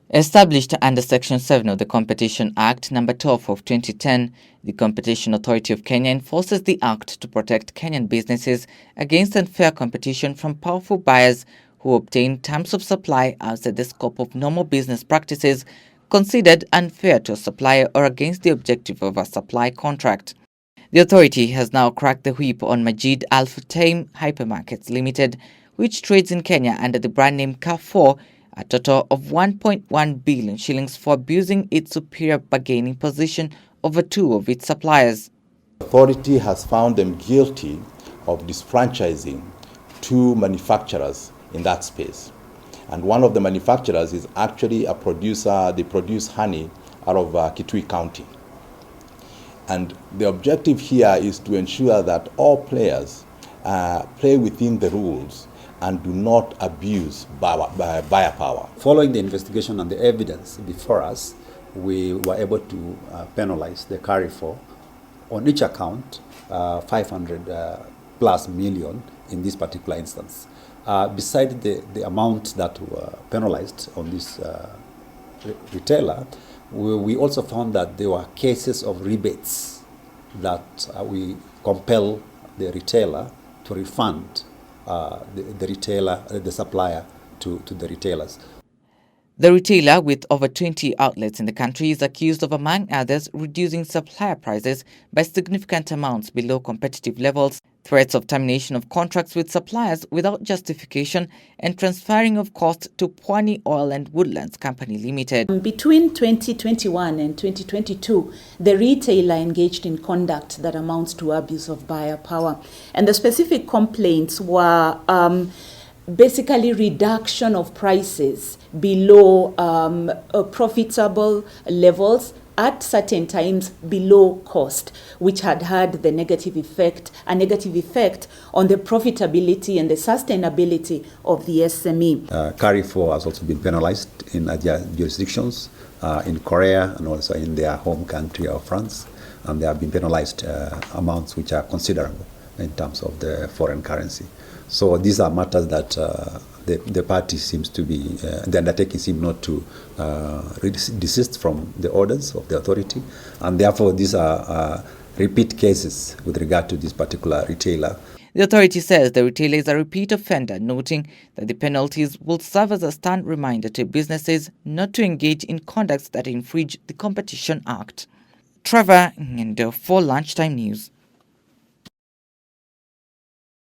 Established under Section 7 of the Competition Act No. 12 of 2010, the Competition Authority of Kenya enforces the act to protect Kenyan businesses against unfair competition from powerful buyers who obtain terms of supply outside the scope of normal business practices considered unfair to a supplier or against the objective of a supply contract. The authority has now cracked the whip on Majid Al Futtaim Hypermarkets Limited, which trades in Kenya under the brand name Carrefour, a total of 1.1 billion shillings for abusing its superior bargaining position over two of its suppliers. The authority has found them guilty of disenfranchising two manufacturers in that space. And one of the manufacturers is actually a producer. They produce honey out of Kitui County. And the objective here is to ensure that all players play within the rules and do not abuse buyer power. Following the investigation and the evidence before us, we were able to penalize the Carrefour on each account 500 plus million in this particular instance. Beside the amount that were penalized on this retailer, we also found that there were cases of rebates that we compel the retailer to refund the supplier to the retailers. The retailer, with over 20 outlets in the country, is accused of, among others, reducing supplier prices by significant amounts below competitive levels, threats of termination of contracts with suppliers without justification, and transferring of costs to Pwani Oil and Woodlands Company Limited. Between 2021 and 2022, the retailer engaged in conduct that amounts to abuse of buyer power. And the specific complaints were basically reduction of prices below profitable levels at certain times below cost, which had the negative effect on the profitability and the sustainability of the SME. Carrefour has also been penalized in their jurisdictions in Korea and also in their home country of France, and they have been penalized amounts which are considerable in terms of the foreign currency. So these are matters that the party seems to be, the undertaking seems not to desist from the orders of the authority, and therefore these are repeat cases with regard to this particular retailer. The authority says the retailer is a repeat offender, noting that the penalties will serve as a stern reminder to businesses not to engage in conducts that infringe the Competition Act. Trevor Ngendo for Lunchtime News.